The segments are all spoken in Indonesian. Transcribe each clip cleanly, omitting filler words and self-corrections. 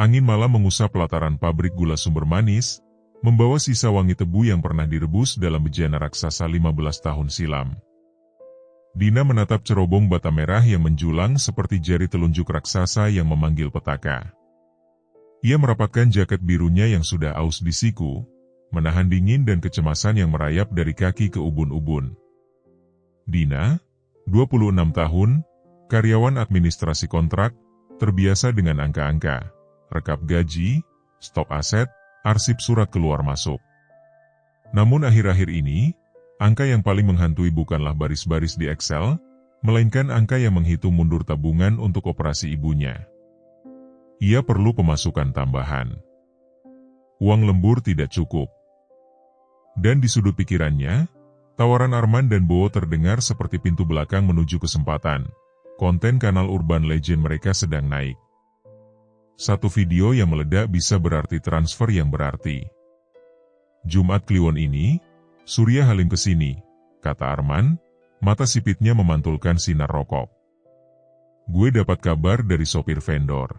Angin malam mengusap pelataran pabrik gula Sumber Manis, membawa sisa wangi tebu yang pernah direbus dalam bejana raksasa 15 tahun silam. Dina menatap cerobong bata merah yang menjulang seperti jari telunjuk raksasa yang memanggil petaka. Ia merapatkan jaket birunya yang sudah aus di siku, menahan dingin dan kecemasan yang merayap dari kaki ke ubun-ubun. Dina, 26 tahun, karyawan administrasi kontrak, terbiasa dengan angka-angka, rekap gaji, stok aset, arsip surat keluar masuk. Namun akhir-akhir ini, angka yang paling menghantui bukanlah baris-baris di Excel, melainkan angka yang menghitung mundur tabungan untuk operasi ibunya. Ia perlu pemasukan tambahan. Uang lembur tidak cukup. Dan di sudut pikirannya, tawaran Arman dan Bowo terdengar seperti pintu belakang menuju kesempatan. Konten kanal Urban Legend mereka sedang naik. Satu video yang meledak bisa berarti transfer yang berarti. Jumat Kliwon ini, Surya Halim kesini, kata Arman, mata sipitnya memantulkan sinar rokok. Gue dapat kabar dari sopir vendor.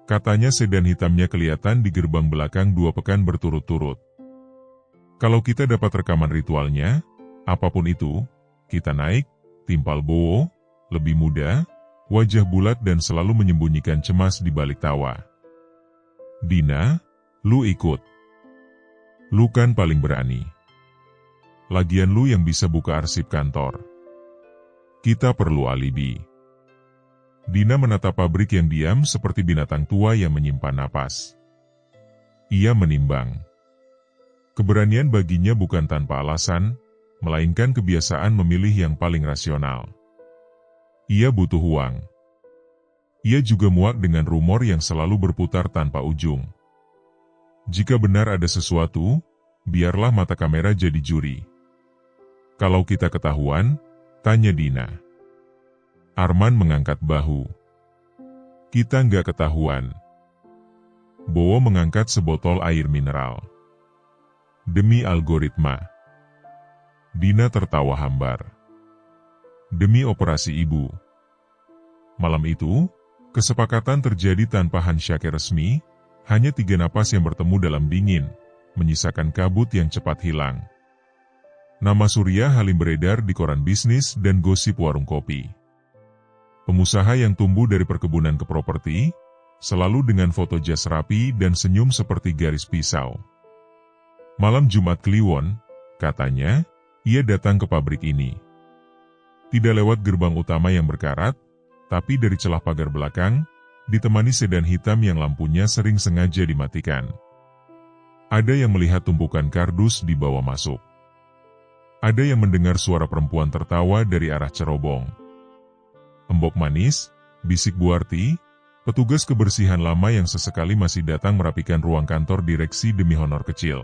Katanya sedan hitamnya kelihatan di gerbang belakang 2 pekan berturut-turut. Kalau kita dapat rekaman ritualnya, apapun itu, kita naik, timpal Bowo, lebih muda, wajah bulat dan selalu menyembunyikan cemas di balik tawa. Dina, lu ikut. Lu kan paling berani. Lagian lu yang bisa buka arsip kantor. Kita perlu alibi. Dina menatap pabrik yang diam seperti binatang tua yang menyimpan napas. Ia menimbang. Keberanian baginya bukan tanpa alasan, melainkan kebiasaan memilih yang paling rasional. Ia butuh uang. Ia juga muak dengan rumor yang selalu berputar tanpa ujung. Jika benar ada sesuatu, biarlah mata kamera jadi juri. Kalau kita ketahuan, tanya Dina. Arman mengangkat bahu. Kita nggak ketahuan. Bowo mengangkat sebotol air mineral. Demi algoritma. Dina tertawa hambar. Demi operasi ibu. Malam itu, kesepakatan terjadi tanpa handshake resmi, hanya 3 napas yang bertemu dalam dingin, menyisakan kabut yang cepat hilang. Nama Surya Halim beredar di koran bisnis dan gosip warung kopi. Pengusaha yang tumbuh dari perkebunan ke properti, selalu dengan foto jas rapi dan senyum seperti garis pisau. Malam Jumat Kliwon, katanya, ia datang ke pabrik ini. Tidak lewat gerbang utama yang berkarat, tapi dari celah pagar belakang, ditemani sedan hitam yang lampunya sering sengaja dimatikan. Ada yang melihat tumpukan kardus di bawah masuk. Ada yang mendengar suara perempuan tertawa dari arah cerobong. Embok manis, bisik Buarti, petugas kebersihan lama yang sesekali masih datang merapikan ruang kantor direksi demi honor kecil.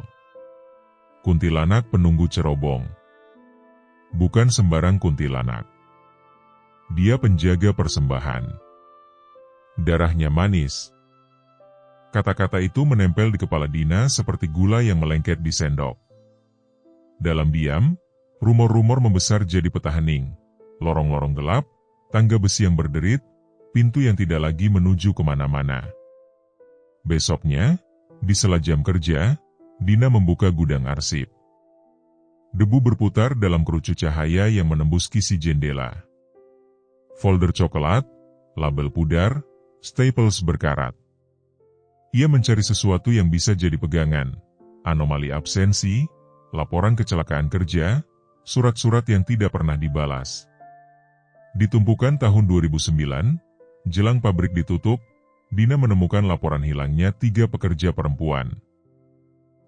Kuntilanak penunggu cerobong. Bukan sembarang kuntilanak. Dia penjaga persembahan. Darahnya manis. Kata-kata itu menempel di kepala Dina seperti gula yang melengket di sendok. Dalam diam, rumor-rumor membesar jadi peta hening. Lorong-lorong gelap, tangga besi yang berderit, pintu yang tidak lagi menuju kemana-mana. Besoknya, di sela jam kerja, Dina membuka gudang arsip. Debu berputar dalam kerucut cahaya yang menembus kisi jendela. Folder coklat, label pudar, staples berkarat. Ia mencari sesuatu yang bisa jadi pegangan, anomali absensi, laporan kecelakaan kerja, surat-surat yang tidak pernah dibalas. Di tumpukan tahun 2009, jelang pabrik ditutup, Dina menemukan laporan hilangnya 3 pekerja perempuan.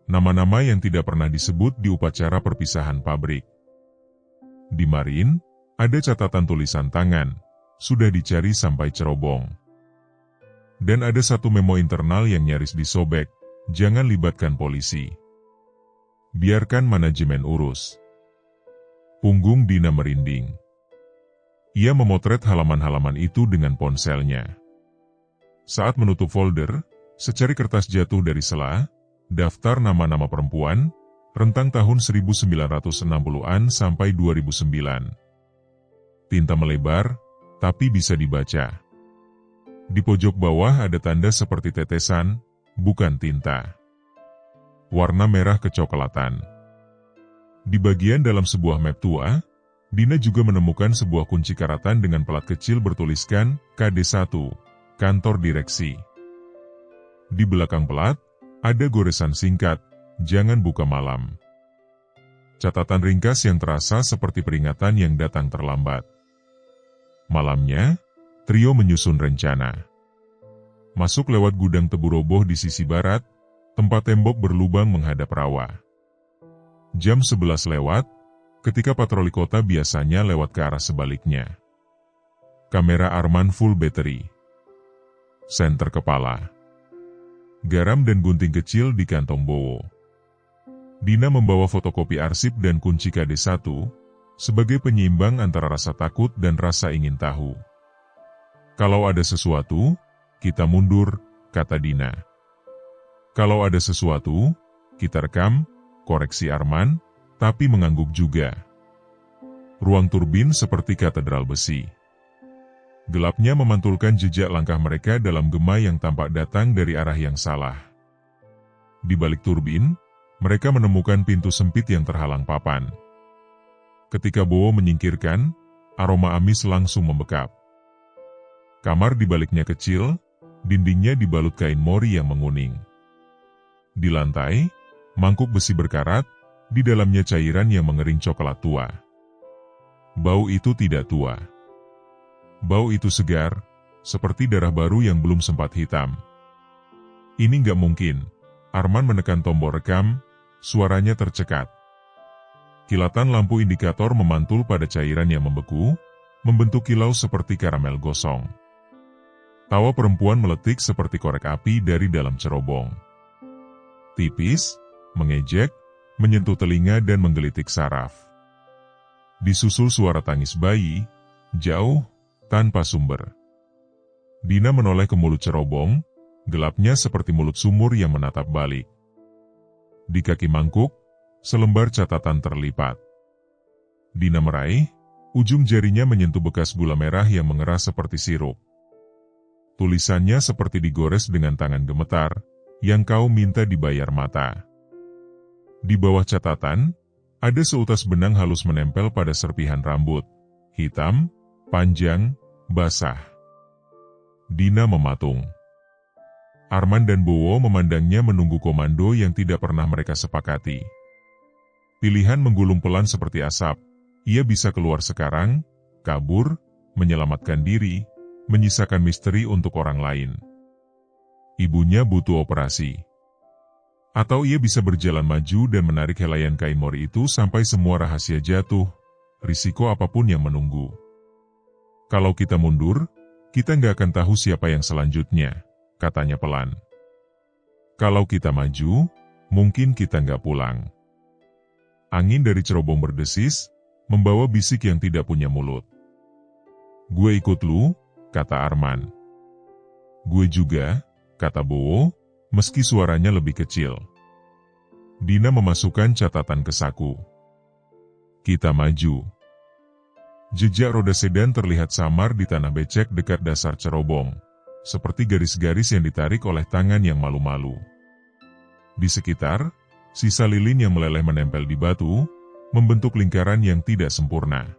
Nama-nama yang tidak pernah disebut di upacara perpisahan pabrik. Di Marin, ada catatan tulisan tangan, sudah dicari sampai cerobong. Dan ada satu memo internal yang nyaris disobek, jangan libatkan polisi. Biarkan manajemen urus. Punggung Dina merinding. Ia memotret halaman-halaman itu dengan ponselnya. Saat menutup folder, secari kertas jatuh dari sela, daftar nama-nama perempuan, rentang tahun 1960-an sampai 2009. Tinta melebar, tapi bisa dibaca. Di pojok bawah ada tanda seperti tetesan, bukan tinta. Warna merah kecoklatan. Di bagian dalam sebuah map tua, Dina juga menemukan sebuah kunci karatan dengan pelat kecil bertuliskan KD1, Kantor Direksi. Di belakang pelat, ada goresan singkat, jangan buka malam. Catatan ringkas yang terasa seperti peringatan yang datang terlambat. Malamnya, trio menyusun rencana. Masuk lewat gudang tebu roboh di sisi barat, tempat tembok berlubang menghadap rawa. Jam 11 lewat, ketika patroli kota biasanya lewat ke arah sebaliknya. Kamera Arman full battery. Senter kepala. Garam dan gunting kecil di kantong Bowo. Dina membawa fotokopi arsip dan kunci KD1, sebagai penyeimbang antara rasa takut dan rasa ingin tahu. Kalau ada sesuatu, kita mundur, kata Dina. Kalau ada sesuatu, kita rekam, koreksi Arman, tapi mengangguk juga. Ruang turbin seperti katedral besi. Gelapnya memantulkan jejak langkah mereka dalam gema yang tampak datang dari arah yang salah. Di balik turbin, mereka menemukan pintu sempit yang terhalang papan. Ketika Bowo menyingkirkan, aroma amis langsung membekap. Kamar di baliknya kecil, dindingnya dibalut kain mori yang menguning. Di lantai, mangkuk besi berkarat, di dalamnya cairan yang mengering coklat tua. Bau itu tidak tua. Bau itu segar, seperti darah baru yang belum sempat hitam. Ini nggak mungkin. Arman menekan tombol rekam, suaranya tercekat. Kilatan lampu indikator memantul pada cairan yang membeku, membentuk kilau seperti karamel gosong. Tawa perempuan meletik seperti korek api dari dalam cerobong. Tipis, mengejek, menyentuh telinga dan menggelitik saraf. Disusul suara tangis bayi, jauh, tanpa sumber. Dina menoleh ke mulut cerobong, gelapnya seperti mulut sumur yang menatap balik. Di kaki mangkuk, selembar catatan terlipat. Dina meraih, ujung jarinya menyentuh bekas gula merah yang mengeras seperti sirup. Tulisannya seperti digores dengan tangan gemetar, yang kau minta dibayar mata. Di bawah catatan, ada seutas benang halus menempel pada serpihan rambut, hitam, panjang, basah. Dina mematung. Arman dan Bowo memandangnya menunggu komando yang tidak pernah mereka sepakati. Pilihan menggulung pelan seperti asap, ia bisa keluar sekarang, kabur, menyelamatkan diri, menyisakan misteri untuk orang lain. Ibunya butuh operasi. Atau ia bisa berjalan maju dan menarik helaian kain mori itu sampai semua rahasia jatuh, risiko apapun yang menunggu. Kalau kita mundur, kita nggak akan tahu siapa yang selanjutnya, katanya pelan. Kalau kita maju, mungkin kita nggak pulang. Angin dari cerobong berdesis, membawa bisik yang tidak punya mulut. Gue ikut lu, kata Arman. Gue juga, kata Bowo, meski suaranya lebih kecil. Dina memasukkan catatan ke saku. Kita maju. Jejak roda sedan terlihat samar di tanah becek dekat dasar cerobong, seperti garis-garis yang ditarik oleh tangan yang malu-malu. Di sekitar, sisa lilin yang meleleh menempel di batu, membentuk lingkaran yang tidak sempurna.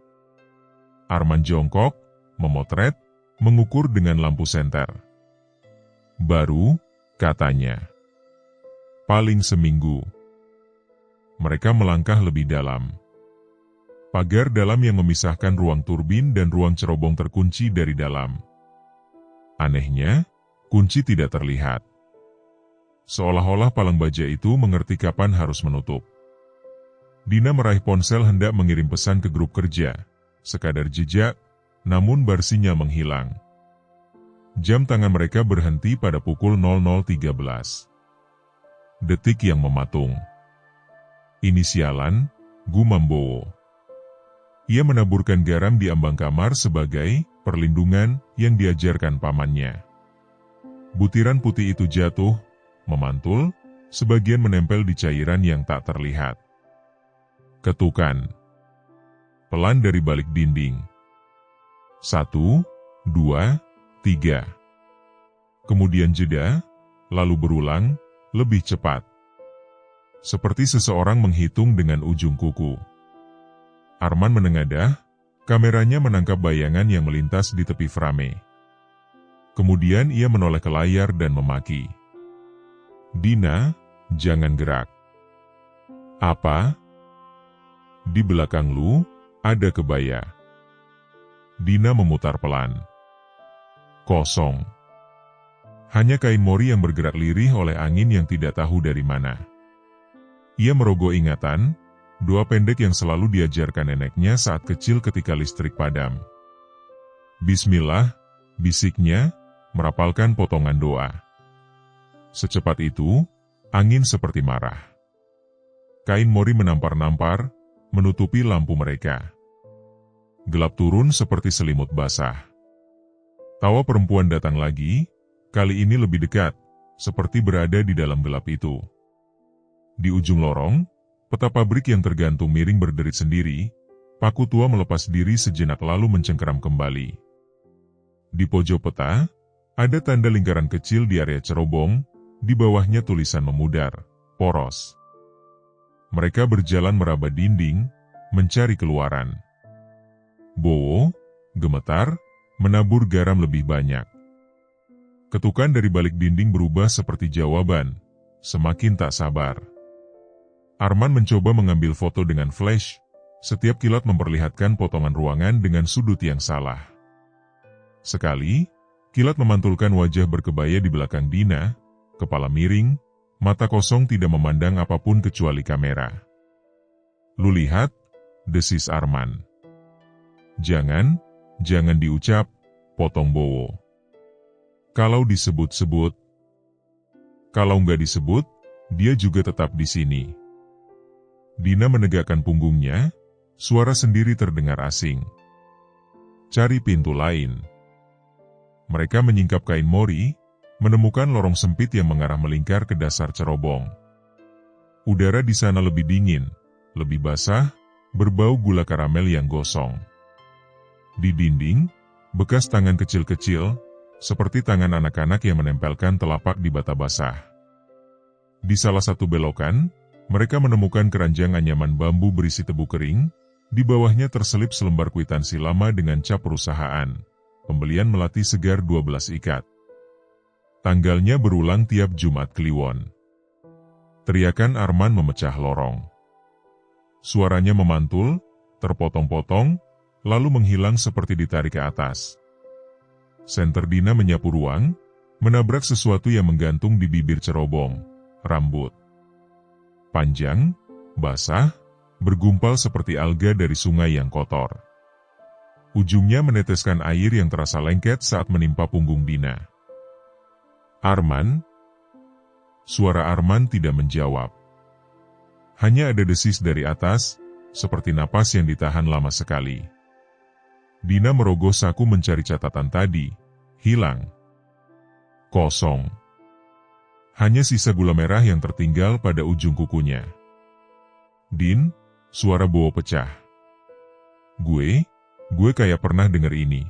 Arman jongkok, memotret, mengukur dengan lampu senter. Baru, katanya. Paling seminggu. Mereka melangkah lebih dalam. Pagar dalam yang memisahkan ruang turbin dan ruang cerobong terkunci dari dalam. Anehnya, kunci tidak terlihat. Seolah-olah palang baja itu mengerti kapan harus menutup. Dina meraih ponsel hendak mengirim pesan ke grup kerja. Sekadar jejak, namun bar sinyal menghilang. Jam tangan mereka berhenti pada pukul 00.13. Detik yang mematung. Inisialan, gumam Bowo. Ia menaburkan garam di ambang kamar sebagai perlindungan yang diajarkan pamannya. Butiran putih itu jatuh, memantul, sebagian menempel di cairan yang tak terlihat. Ketukan. Pelan dari balik dinding. 1, 2, 3. kemudian jeda, lalu berulang, lebih cepat. Seperti seseorang menghitung dengan ujung kuku. Arman menengadah, kameranya menangkap bayangan yang melintas di tepi frame. Kemudian ia menoleh ke layar dan memaki. "Dina, jangan gerak." "Apa?" "Di belakang lu, ada kebaya." Dina memutar pelan. Kosong. Hanya kain mori yang bergerak lirih oleh angin yang tidak tahu dari mana. Ia merogoh ingatan, doa pendek yang selalu diajarkan neneknya saat kecil ketika listrik padam. "Bismillah," bisiknya, merapalkan potongan doa. Secepat itu, angin seperti marah. Kain mori menampar-nampar, menutupi lampu mereka. Gelap turun seperti selimut basah. Tawa perempuan datang lagi, kali ini lebih dekat, seperti berada di dalam gelap itu. Di ujung lorong, peta pabrik yang tergantung miring berderit sendiri, paku tua melepas diri sejenak lalu mencengkeram kembali. Di pojok peta, ada tanda lingkaran kecil di area cerobong, di bawahnya tulisan memudar, poros. Mereka berjalan meraba dinding, mencari keluaran. Bowo, gemetar, menabur garam lebih banyak. Ketukan dari balik dinding berubah seperti jawaban, semakin tak sabar. Arman mencoba mengambil foto dengan flash, setiap kilat memperlihatkan potongan ruangan dengan sudut yang salah. Sekali, kilat memantulkan wajah berkebaya di belakang Dina, kepala miring, mata kosong tidak memandang apapun kecuali kamera. "Lu lihat?" desis Arman. Jangan diucap," potong Bowo. "Kalau disebut-sebut." "Kalau nggak disebut, dia juga tetap di sini." Dina menegakkan punggungnya, suara sendiri terdengar asing. "Cari pintu lain." Mereka menyingkap kain mori, menemukan lorong sempit yang mengarah melingkar ke dasar cerobong. Udara di sana lebih dingin, lebih basah, berbau gula karamel yang gosong. Di dinding, bekas tangan kecil-kecil, seperti tangan anak-anak yang menempelkan telapak di bata basah. Di salah satu belokan, mereka menemukan keranjang anyaman bambu berisi tebu kering, di bawahnya terselip selembar kwitansi lama dengan cap perusahaan, pembelian melati segar 12 ikat. Tanggalnya berulang tiap Jumat Kliwon. Teriakan Arman memecah lorong. Suaranya memantul, terpotong-potong, lalu menghilang seperti ditarik ke atas. Senter Dina menyapu ruang, menabrak sesuatu yang menggantung di bibir cerobong, rambut. Panjang, basah, bergumpal seperti alga dari sungai yang kotor. Ujungnya meneteskan air yang terasa lengket saat menimpa punggung Dina. "Arman?" Suara Arman tidak menjawab. Hanya ada desis dari atas, seperti napas yang ditahan lama sekali. Dina merogoh saku mencari catatan tadi, hilang. Kosong. Hanya sisa gula merah yang tertinggal pada ujung kukunya. "Din," suara Bowo pecah. Gue kayak pernah denger ini.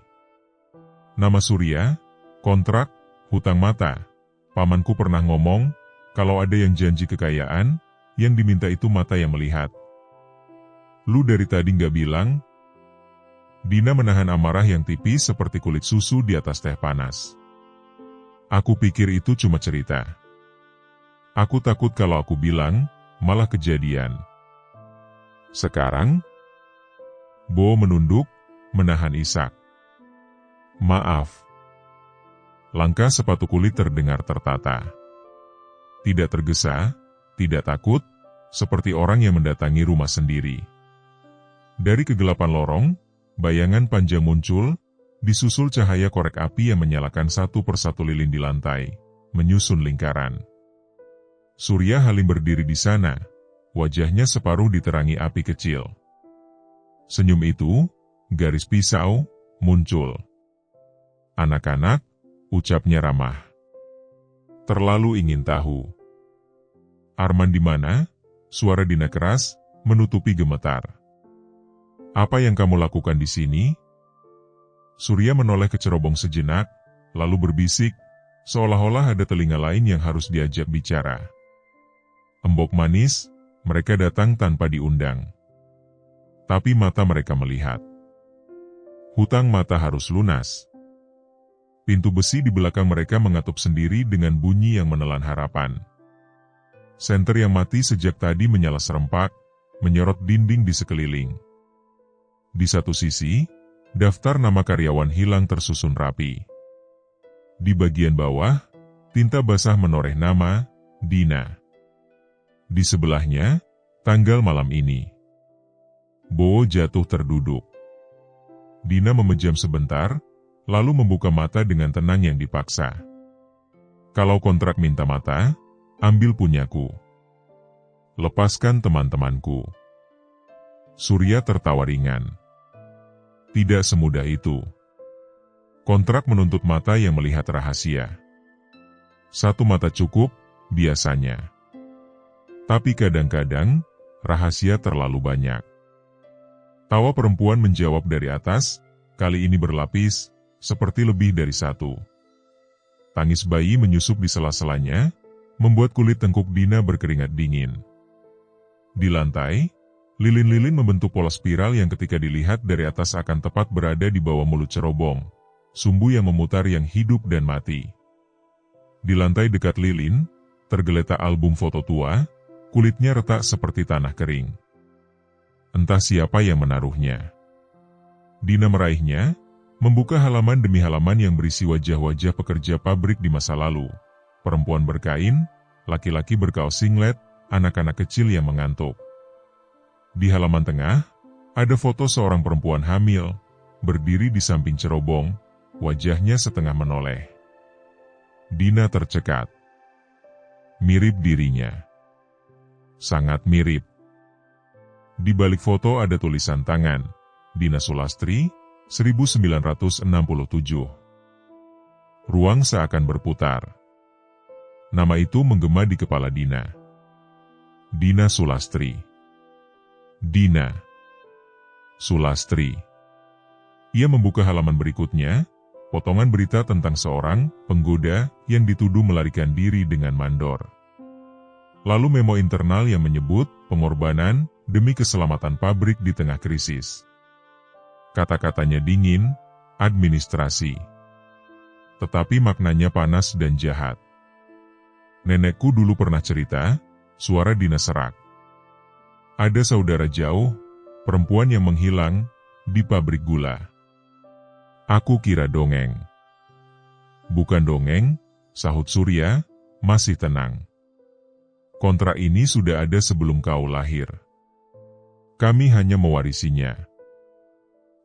Nama Surya, kontrak, hutang mata. Pamanku pernah ngomong, kalau ada yang janji kekayaan, yang diminta itu mata yang melihat. Lu dari tadi nggak bilang? Dina menahan amarah yang tipis seperti kulit susu di atas teh panas. Aku pikir itu cuma cerita. Aku takut kalau aku bilang, malah kejadian. Sekarang? Bo menunduk, menahan isak. Maaf. Langkah sepatu kulit terdengar tertata. Tidak tergesa, tidak takut, seperti orang yang mendatangi rumah sendiri. Dari kegelapan lorong, bayangan panjang muncul, disusul cahaya korek api yang menyalakan satu persatu lilin di lantai, menyusun lingkaran. Surya Halim berdiri di sana, wajahnya separuh diterangi api kecil. Senyum itu, garis pisau, muncul. Anak-anak, ucapnya ramah. Terlalu ingin tahu. Arman di mana? Suara Dina keras, menutupi gemetar. Apa yang kamu lakukan di sini? Surya menoleh ke cerobong sejenak, lalu berbisik, seolah-olah ada telinga lain yang harus diajak bicara. Embok manis, mereka datang tanpa diundang. Tapi mata mereka melihat. Hutang mata harus lunas. Pintu besi di belakang mereka mengatup sendiri dengan bunyi yang menelan harapan. Senter yang mati sejak tadi menyala serempak, menyorot dinding di sekeliling. Di satu sisi, daftar nama karyawan hilang tersusun rapi. Di bagian bawah, tinta basah menoreh nama, Dina. Di sebelahnya, tanggal malam ini. Bowo jatuh terduduk. Dina memejam sebentar, lalu membuka mata dengan tenang yang dipaksa. Kalau kontrak minta mata, ambil punyaku. Lepaskan teman-temanku. Surya tertawa ringan. Tidak semudah itu. Kontrak menuntut mata yang melihat rahasia. Satu mata cukup, biasanya. Tapi kadang-kadang, rahasia terlalu banyak. Tawa perempuan menjawab dari atas, kali ini berlapis, seperti lebih dari satu. Tangis bayi menyusup di sela-selanya, membuat kulit tengkuk Dina berkeringat dingin. Di lantai, lilin-lilin membentuk pola spiral yang ketika dilihat dari atas akan tepat berada di bawah mulut cerobong, sumbu yang memutar yang hidup dan mati. Di lantai dekat lilin, tergeletak album foto tua, kulitnya retak seperti tanah kering. Entah siapa yang menaruhnya. Dina meraihnya, membuka halaman demi halaman yang berisi wajah-wajah pekerja pabrik di masa lalu. Perempuan berkain, laki-laki berkaos singlet, anak-anak kecil yang mengantuk. Di halaman tengah, ada foto seorang perempuan hamil, berdiri di samping cerobong, wajahnya setengah menoleh. Dina tercekat. Mirip dirinya. Sangat mirip. Di balik foto ada tulisan tangan, Dina Sulastri, 1967. Ruang seakan berputar. Nama itu menggema di kepala Dina. Dina Sulastri. Dina Sulastri. Ia membuka halaman berikutnya, potongan berita tentang seorang penggoda yang dituduh melarikan diri dengan mandor. Lalu memo internal yang menyebut pengorbanan demi keselamatan pabrik di tengah krisis. Kata-katanya dingin, administrasi. Tetapi maknanya panas dan jahat. Nenekku dulu pernah cerita, suara Dina serak. Ada saudara jauh, perempuan yang menghilang, di pabrik gula. Aku kira dongeng. Bukan dongeng, sahut Surya, masih tenang. Kontrak ini sudah ada sebelum kau lahir. Kami hanya mewarisinya.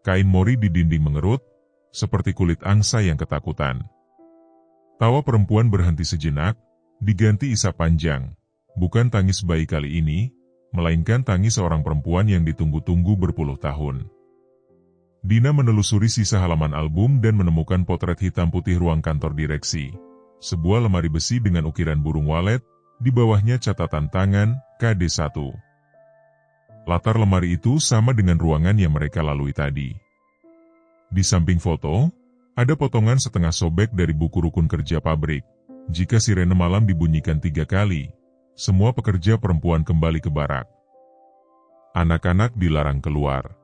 Kain mori di dinding mengerut, seperti kulit angsa yang ketakutan. Tawa perempuan berhenti sejenak, diganti isak panjang. Bukan tangis bayi kali ini, melainkan tangis seorang perempuan yang ditunggu-tunggu berpuluh tahun. Dina menelusuri sisa halaman album dan menemukan potret hitam putih ruang kantor direksi. Sebuah lemari besi dengan ukiran burung walet, di bawahnya catatan tangan, KD1. Latar lemari itu sama dengan ruangan yang mereka lalui tadi. Di samping foto, ada potongan setengah sobek dari buku rukun kerja pabrik. Jika sirene malam dibunyikan 3 kali, semua pekerja perempuan kembali ke barak. Anak-anak dilarang keluar.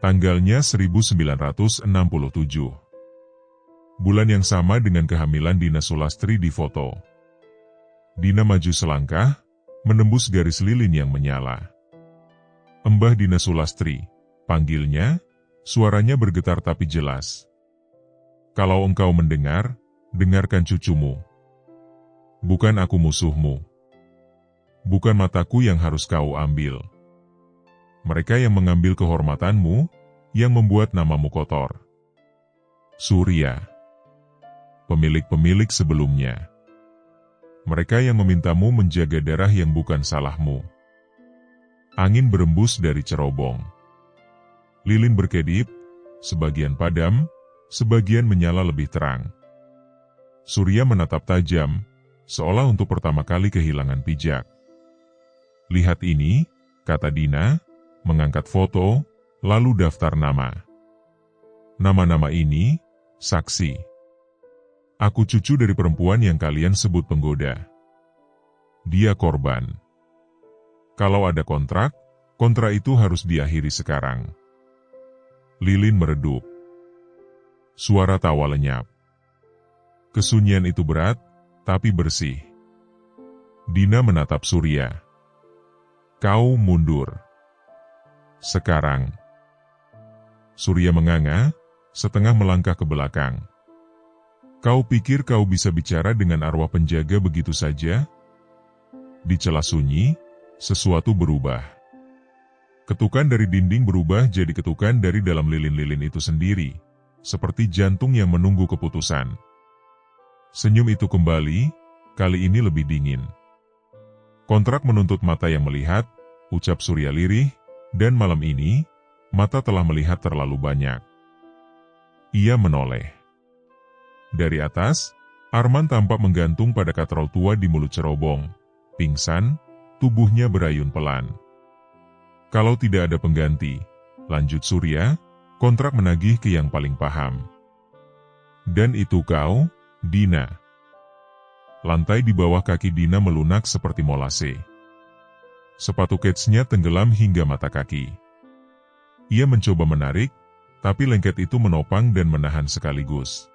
Tanggalnya 1967. Bulan yang sama dengan kehamilan Dina Sulastri di foto. Dina maju selangkah, menembus garis lilin yang menyala. Mbah Dina Sulastri, panggilnya, suaranya bergetar tapi jelas. Kalau engkau mendengar, dengarkan cucumu. Bukan aku musuhmu. Bukan mataku yang harus kau ambil. Mereka yang mengambil kehormatanmu, yang membuat namamu kotor. Surya. Pemilik-pemilik sebelumnya. Mereka yang memintamu menjaga darah yang bukan salahmu. Angin berembus dari cerobong. Lilin berkedip, sebagian padam, sebagian menyala lebih terang. Surya menatap tajam, seolah untuk pertama kali kehilangan pijak. Lihat ini, kata Dina, mengangkat foto, lalu daftar nama. Nama-nama ini, saksi. Aku cucu dari perempuan yang kalian sebut penggoda. Dia korban. Kalau ada kontrak itu harus diakhiri sekarang. Lilin meredup. Suara tawa lenyap. Kesunyian itu berat, tapi bersih. Dina menatap Surya. Kau mundur. Sekarang. Surya menganga, setengah melangkah ke belakang. Kau pikir kau bisa bicara dengan arwah penjaga begitu saja? Di celah sunyi, sesuatu berubah. Ketukan dari dinding berubah jadi ketukan dari dalam lilin-lilin itu sendiri, seperti jantung yang menunggu keputusan. Senyum itu kembali, kali ini lebih dingin. Kontrak menuntut mata yang melihat, ucap Surya lirih, dan malam ini, mata telah melihat terlalu banyak. Ia menoleh. Dari atas, Arman tampak menggantung pada katrol tua di mulut cerobong. Pingsan, tubuhnya berayun pelan. Kalau tidak ada pengganti, lanjut Surya, kontrak menagih ke yang paling paham. Dan itu kau, Dina. Lantai di bawah kaki Dina melunak seperti molase. Sepatu ketsnya tenggelam hingga mata kaki. Ia mencoba menarik, tapi lengket itu menopang dan menahan sekaligus.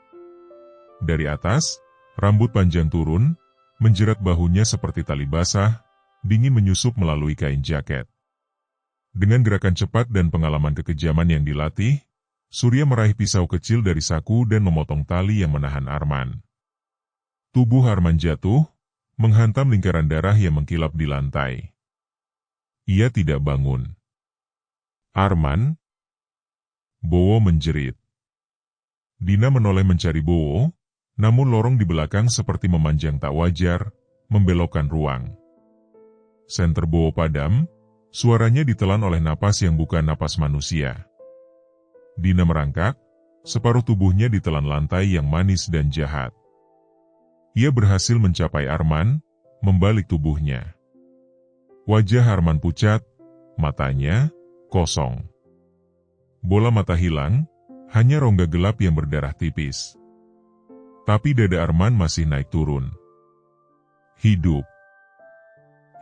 Dari atas, rambut panjang turun, menjerat bahunya seperti tali basah, dingin menyusup melalui kain jaket. Dengan gerakan cepat dan pengalaman kekejaman yang dilatih, Surya meraih pisau kecil dari saku dan memotong tali yang menahan Arman. Tubuh Arman jatuh, menghantam lingkaran darah yang mengkilap di lantai. Ia tidak bangun. Arman? Bowo menjerit. Dina menoleh mencari Bowo, namun lorong di belakang seperti memanjang tak wajar, membelokkan ruang. Senter Bowo padam, suaranya ditelan oleh napas yang bukan napas manusia. Dina merangkak, separuh tubuhnya ditelan lantai yang manis dan jahat. Ia berhasil mencapai Arman, membalik tubuhnya. Wajah Arman pucat, matanya kosong. Bola mata hilang, hanya rongga gelap yang berdarah tipis. Tapi dada Arman masih naik turun. Hidup.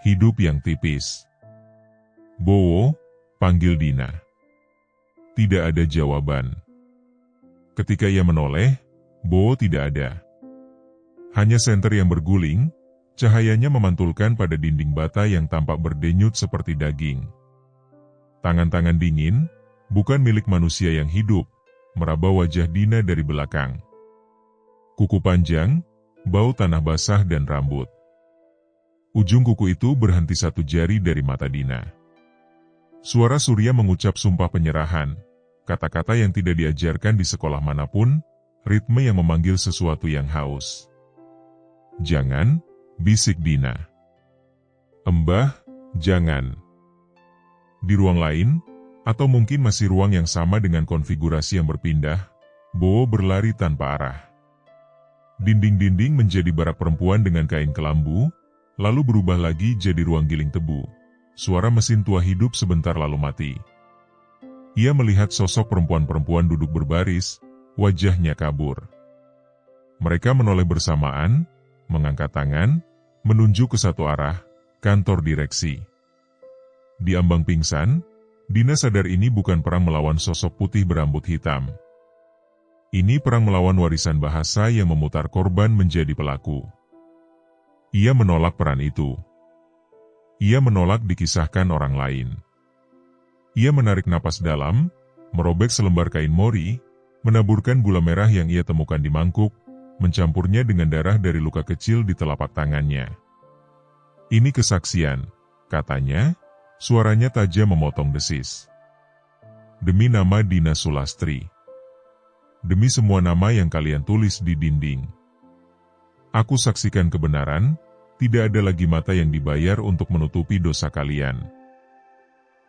Hidup yang tipis. Bowo, panggil Dina. Tidak ada jawaban. Ketika ia menoleh, Bowo tidak ada. Hanya senter yang berguling, cahayanya memantulkan pada dinding bata yang tampak berdenyut seperti daging. Tangan-tangan dingin, bukan milik manusia yang hidup, meraba wajah Dina dari belakang. Kuku panjang, bau tanah basah dan rambut. Ujung kuku itu berhenti satu jari dari mata Dina. Suara Surya mengucap sumpah penyerahan, kata-kata yang tidak diajarkan di sekolah manapun, ritme yang memanggil sesuatu yang haus. Jangan, bisik Dina. Embah, jangan. Di ruang lain, atau mungkin masih ruang yang sama dengan konfigurasi yang berpindah, Bowo berlari tanpa arah. Dinding-dinding menjadi barak perempuan dengan kain kelambu, lalu berubah lagi jadi ruang giling tebu. Suara mesin tua hidup sebentar lalu mati. Ia melihat sosok perempuan-perempuan duduk berbaris, wajahnya kabur. Mereka menoleh bersamaan, mengangkat tangan, menunjuk ke satu arah, kantor direksi. Di ambang pingsan, Dina sadar ini bukan perang melawan sosok putih berambut hitam. Ini perang melawan warisan bahasa yang memutar korban menjadi pelaku. Ia menolak peran itu. Ia menolak dikisahkan orang lain. Ia menarik napas dalam, merobek selembar kain mori, menaburkan gula merah yang ia temukan di mangkuk, mencampurnya dengan darah dari luka kecil di telapak tangannya. Ini kesaksian, katanya, suaranya tajam memotong desis. Demi nama Dina Sulastri. Demi semua nama yang kalian tulis di dinding. Aku saksikan kebenaran, tidak ada lagi mata yang dibayar untuk menutupi dosa kalian.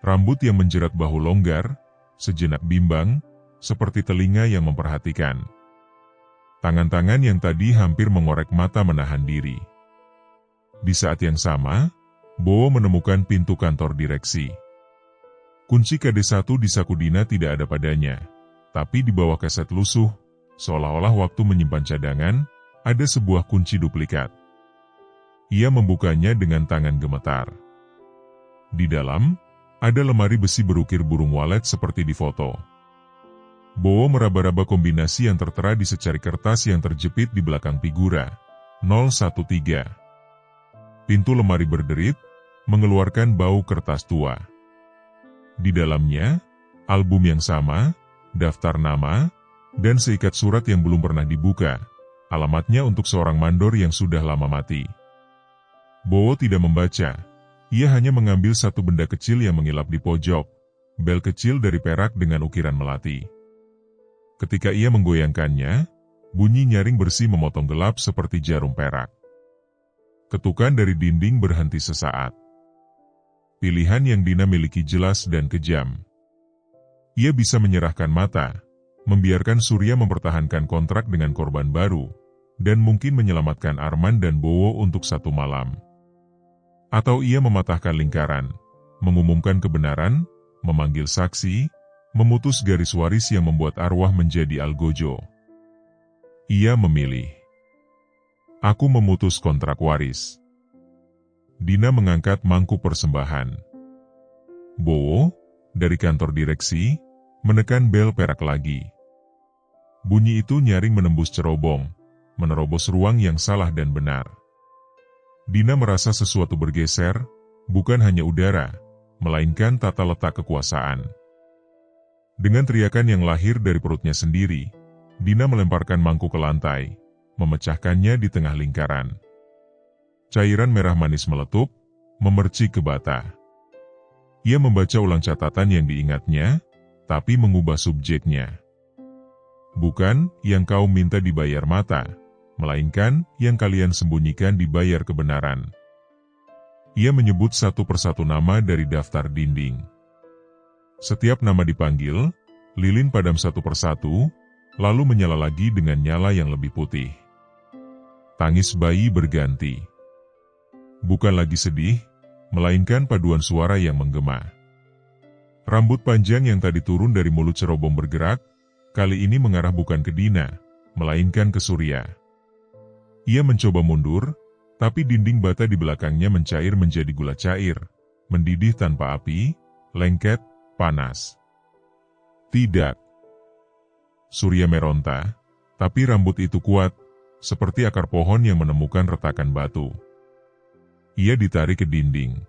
Rambut yang menjerat bahu longgar, sejenak bimbang, seperti telinga yang memperhatikan. Tangan-tangan yang tadi hampir mengorek mata menahan diri. Di saat yang sama, Bowo menemukan pintu kantor direksi. Kunci KD1 di saku Dina tidak ada padanya, tapi di bawah keset lusuh, seolah-olah waktu menyimpan cadangan, ada sebuah kunci duplikat. Ia membukanya dengan tangan gemetar. Di dalam, ada lemari besi berukir burung walet seperti di foto. Bowo meraba-raba kombinasi yang tertera di secari kertas yang terjepit di belakang figura. 013. Pintu lemari berderit, mengeluarkan bau kertas tua. Di dalamnya, album yang sama, daftar nama, dan seikat surat yang belum pernah dibuka. Alamatnya untuk seorang mandor yang sudah lama mati. Bowo tidak membaca. Ia hanya mengambil satu benda kecil yang mengilap di pojok, bel kecil dari perak dengan ukiran melati. Ketika ia menggoyangkannya, bunyi nyaring bersih memotong gelap seperti jarum perak. Ketukan dari dinding berhenti sesaat. Pilihan yang Dina miliki jelas dan kejam. Ia bisa menyerahkan mata, membiarkan Surya mempertahankan kontrak dengan korban baru, dan mungkin menyelamatkan Arman dan Bowo untuk satu malam. Atau ia mematahkan lingkaran, mengumumkan kebenaran, memanggil saksi, memutus garis waris yang membuat arwah menjadi algojo. Ia memilih. Aku memutus kontrak waris. Dina mengangkat mangkuk persembahan. Bowo, dari kantor direksi, menekan bel perak lagi. Bunyi itu nyaring menembus cerobong, menerobos ruang yang salah dan benar. Dina merasa sesuatu bergeser, bukan hanya udara, melainkan tata letak kekuasaan. Dengan teriakan yang lahir dari perutnya sendiri, Dina melemparkan mangkuk ke lantai, memecahkannya di tengah lingkaran. Cairan merah manis meletup, memercik ke bata. Ia membaca ulang catatan yang diingatnya, tapi mengubah subjeknya. Bukan yang kau minta dibayar mata, melainkan yang kalian sembunyikan dibayar kebenaran. Ia menyebut satu persatu nama dari daftar dinding. Setiap nama dipanggil, lilin padam satu persatu, lalu menyala lagi dengan nyala yang lebih putih. Tangis bayi berganti. Bukan lagi sedih, melainkan paduan suara yang menggema. Rambut panjang yang tadi turun dari mulut cerobong bergerak, kali ini mengarah bukan ke Dina, melainkan ke Surya. Ia mencoba mundur, tapi dinding bata di belakangnya mencair menjadi gula cair, mendidih tanpa api, lengket, panas. Tidak. Surya meronta, tapi rambut itu kuat, seperti akar pohon yang menemukan retakan batu. Ia ditarik ke dinding.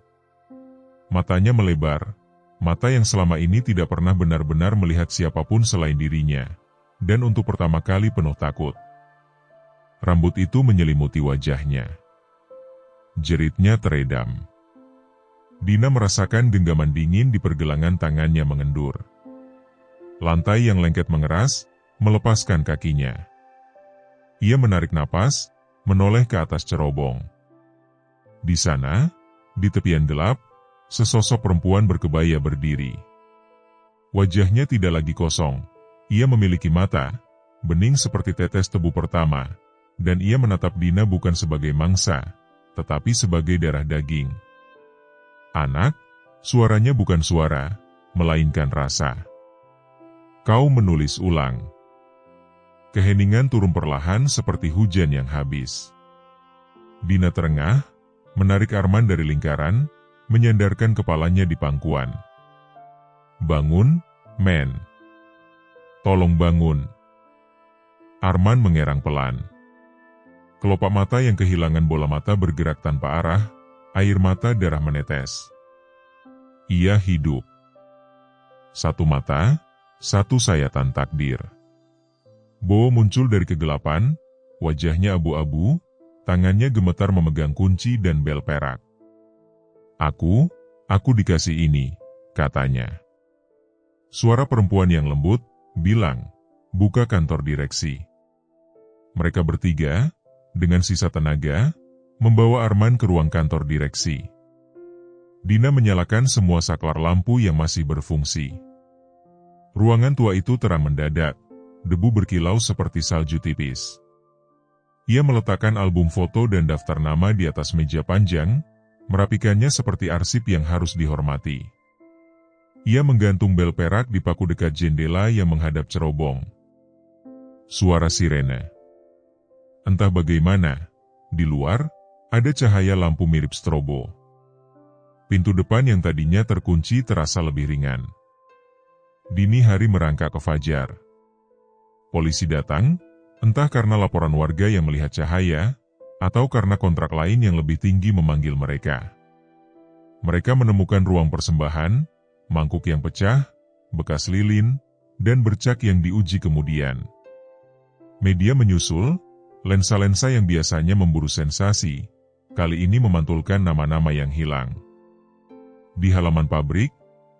Matanya melebar, mata yang selama ini tidak pernah benar-benar melihat siapapun selain dirinya, dan untuk pertama kali penuh takut. Rambut itu menyelimuti wajahnya. Jeritnya teredam. Dina merasakan genggaman dingin di pergelangan tangannya mengendur. Lantai yang lengket mengeras, melepaskan kakinya. Ia menarik napas, menoleh ke atas cerobong. Di sana, di tepian gelap, sesosok perempuan berkebaya berdiri. Wajahnya tidak lagi kosong, ia memiliki mata, bening seperti tetes tebu pertama, dan ia menatap Dina bukan sebagai mangsa, tetapi sebagai darah daging. Anak, suaranya bukan suara, melainkan rasa. Kau menulis ulang. Keheningan turun perlahan seperti hujan yang habis. Dina terengah, menarik Arman dari lingkaran, menyandarkan kepalanya di pangkuan. Bangun, men. Tolong bangun. Arman mengerang pelan. Kelopak mata yang kehilangan bola mata bergerak tanpa arah, air mata darah menetes. Ia hidup. Satu mata, satu sayatan takdir. Bowo muncul dari kegelapan, wajahnya abu-abu, tangannya gemetar memegang kunci dan bel perak. Aku dikasih ini, katanya. Suara perempuan yang lembut, bilang, buka kantor direksi. Mereka bertiga, dengan sisa tenaga, membawa Arman ke ruang kantor direksi. Dina menyalakan semua saklar lampu yang masih berfungsi. Ruangan tua itu terang mendadak, debu berkilau seperti salju tipis. Ia meletakkan album foto dan daftar nama di atas meja panjang, merapikannya seperti arsip yang harus dihormati. Ia menggantung bel perak di paku dekat jendela yang menghadap cerobong. Suara sirene. Entah bagaimana, di luar, ada cahaya lampu mirip strobo. Pintu depan yang tadinya terkunci terasa lebih ringan. Dini hari merangkak ke fajar. Polisi datang, entah karena laporan warga yang melihat cahaya, atau karena kontrak lain yang lebih tinggi memanggil mereka. Mereka menemukan ruang persembahan, mangkuk yang pecah, bekas lilin, dan bercak yang diuji kemudian. Media menyusul, lensa-lensa yang biasanya memburu sensasi, kali ini memantulkan nama-nama yang hilang. Di halaman pabrik,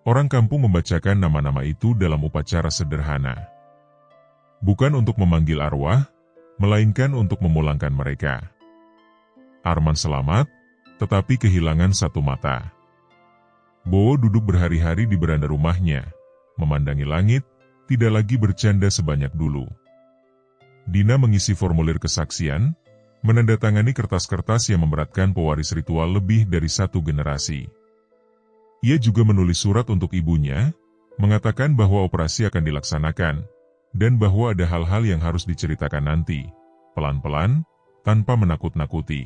orang kampung membacakan nama-nama itu dalam upacara sederhana. Bukan untuk memanggil arwah, melainkan untuk memulangkan mereka. Arman selamat, tetapi kehilangan satu mata. Bowo duduk berhari-hari di beranda rumahnya, memandangi langit, tidak lagi bercanda sebanyak dulu. Dina mengisi formulir kesaksian, menandatangani kertas-kertas yang memberatkan pewaris ritual lebih dari satu generasi. Ia juga menulis surat untuk ibunya, mengatakan bahwa operasi akan dilaksanakan, dan bahwa ada hal-hal yang harus diceritakan nanti, pelan-pelan, tanpa menakut-nakuti.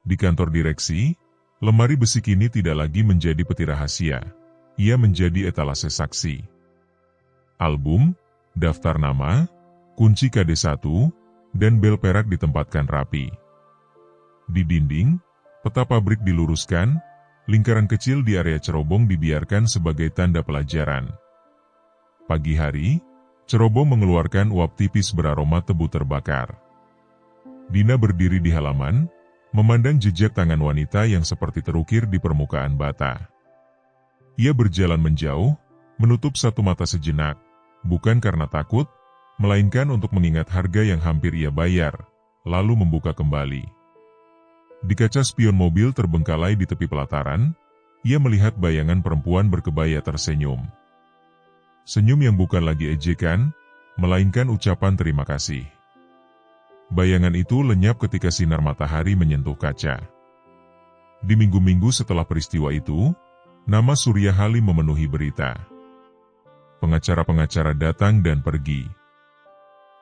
Di kantor direksi, lemari besi kini tidak lagi menjadi peti rahasia, ia menjadi etalase saksi. Album, daftar nama, kunci KD1, dan bel perak ditempatkan rapi. Di dinding, peta pabrik diluruskan, lingkaran kecil di area cerobong dibiarkan sebagai tanda pelajaran. Pagi hari, cerobong mengeluarkan uap tipis beraroma tebu terbakar. Dina berdiri di halaman, memandang jejak tangan wanita yang seperti terukir di permukaan bata. Ia berjalan menjauh, menutup satu mata sejenak, bukan karena takut, melainkan untuk mengingat harga yang hampir ia bayar, lalu membuka kembali. Di kaca spion mobil terbengkalai di tepi pelataran, ia melihat bayangan perempuan berkebaya tersenyum. Senyum yang bukan lagi ejekan, melainkan ucapan terima kasih. Bayangan itu lenyap ketika sinar matahari menyentuh kaca. Di minggu-minggu setelah peristiwa itu, nama Surya Halim memenuhi berita. Pengacara-pengacara datang dan pergi.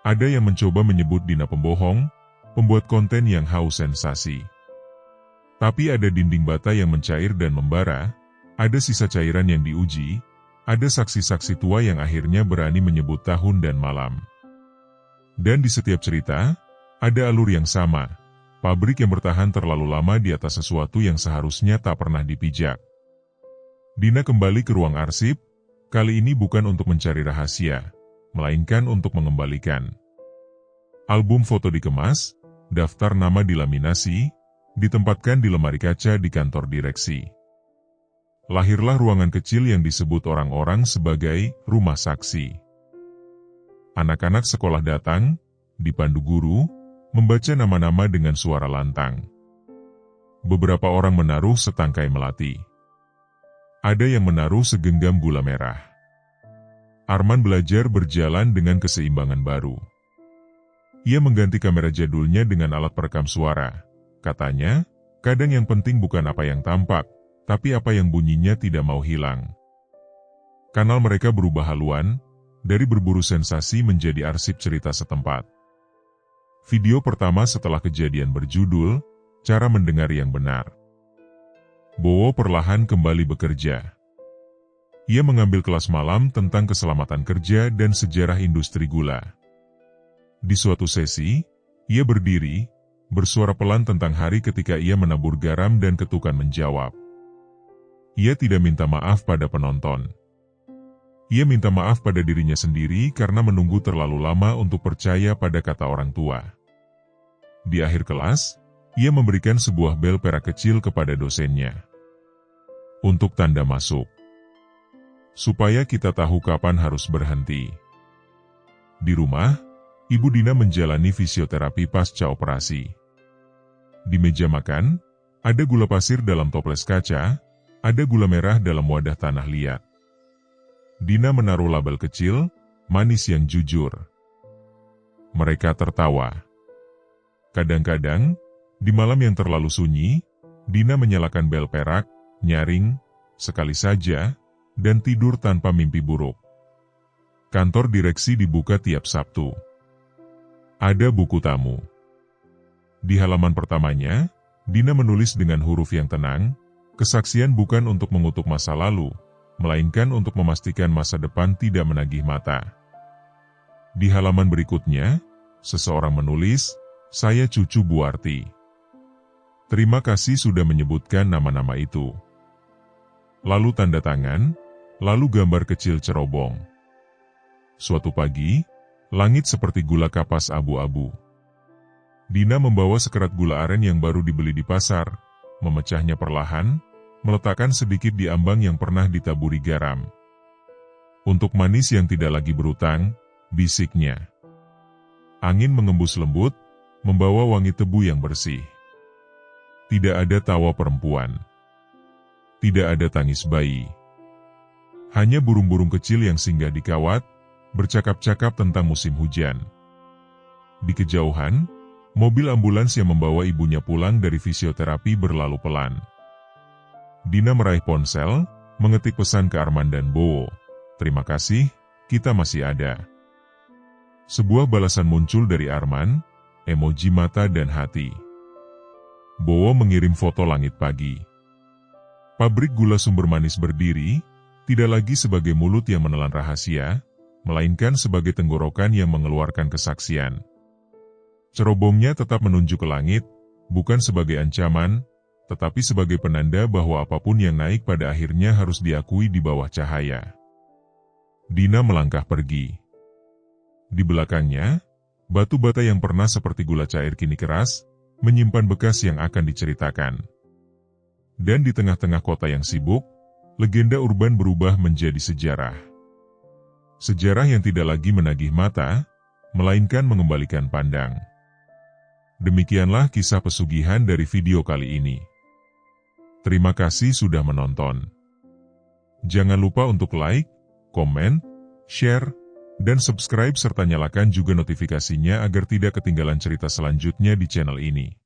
Ada yang mencoba menyebut Dina pembohong, pembuat konten yang haus sensasi. Tapi ada dinding bata yang mencair dan membara, ada sisa cairan yang diuji, ada saksi-saksi tua yang akhirnya berani menyebut tahun dan malam. Dan di setiap cerita, ada alur yang sama, pabrik yang bertahan terlalu lama di atas sesuatu yang seharusnya tak pernah dipijak. Dina kembali ke ruang arsip, kali ini bukan untuk mencari rahasia, melainkan untuk mengembalikan. Album foto dikemas, daftar nama dilaminasi, ditempatkan di lemari kaca di kantor direksi. Lahirlah ruangan kecil yang disebut orang-orang sebagai rumah saksi. Anak-anak sekolah datang, dipandu guru, membaca nama-nama dengan suara lantang. Beberapa orang menaruh setangkai melati. Ada yang menaruh segenggam gula merah. Arman belajar berjalan dengan keseimbangan baru. Ia mengganti kamera jadulnya dengan alat perekam suara. Katanya, kadang yang penting bukan apa yang tampak, tapi apa yang bunyinya tidak mau hilang. Kanal mereka berubah haluan, dari berburu sensasi menjadi arsip cerita setempat. Video pertama setelah kejadian berjudul, Cara Mendengar Yang Benar. Bowo perlahan kembali bekerja. Ia mengambil kelas malam tentang keselamatan kerja dan sejarah industri gula. Di suatu sesi, ia berdiri, bersuara pelan tentang hari ketika ia menabur garam dan ketukan menjawab. Ia tidak minta maaf pada penonton. Ia minta maaf pada dirinya sendiri karena menunggu terlalu lama untuk percaya pada kata orang tua. Di akhir kelas, ia memberikan sebuah bel perak kecil kepada dosennya. Untuk tanda masuk. Supaya kita tahu kapan harus berhenti. Di rumah, Ibu Dina menjalani fisioterapi pasca operasi. Di meja makan, ada gula pasir dalam toples kaca, ada gula merah dalam wadah tanah liat. Dina menaruh label kecil, manis yang jujur. Mereka tertawa. Kadang-kadang, di malam yang terlalu sunyi, Dina menyalakan bel perak, nyaring, sekali saja, dan tidur tanpa mimpi buruk. Kantor direksi dibuka tiap Sabtu. Ada buku tamu. Di halaman pertamanya, Dina menulis dengan huruf yang tenang, kesaksian bukan untuk mengutuk masa lalu, melainkan untuk memastikan masa depan tidak menagih mata. Di halaman berikutnya, seseorang menulis, "Saya cucu Buarti. Terima kasih sudah menyebutkan nama-nama itu." Lalu tanda tangan, lalu gambar kecil cerobong. Suatu pagi, langit seperti gula kapas abu-abu. Dina membawa sekerat gula aren yang baru dibeli di pasar, memecahnya perlahan, meletakkan sedikit di ambang yang pernah ditaburi garam. "Untuk manis yang tidak lagi berutang," bisiknya. Angin mengembus lembut, membawa wangi tebu yang bersih. Tidak ada tawa perempuan. Tidak ada tangis bayi. Hanya burung-burung kecil yang singgah di kawat, bercakap-cakap tentang musim hujan. Di kejauhan, mobil ambulans yang membawa ibunya pulang dari fisioterapi berlalu pelan. Dina meraih ponsel, mengetik pesan ke Arman dan Bowo. "Terima kasih, kita masih ada." Sebuah balasan muncul dari Arman, emoji mata dan hati. Bowo mengirim foto langit pagi. Pabrik gula Sumber Manis berdiri, tidak lagi sebagai mulut yang menelan rahasia, melainkan sebagai tenggorokan yang mengeluarkan kesaksian. Cerobongnya tetap menunjuk ke langit, bukan sebagai ancaman, tetapi sebagai penanda bahwa apapun yang naik pada akhirnya harus diakui di bawah cahaya. Dina melangkah pergi. Di belakangnya, batu bata yang pernah seperti gula cair kini keras, menyimpan bekas yang akan diceritakan. Dan di tengah-tengah kota yang sibuk, legenda urban berubah menjadi sejarah. Sejarah yang tidak lagi menagih mata, melainkan mengembalikan pandang. Demikianlah kisah pesugihan dari video kali ini. Terima kasih sudah menonton. Jangan lupa untuk like, komen, share, dan subscribe serta nyalakan juga notifikasinya agar tidak ketinggalan cerita selanjutnya di channel ini.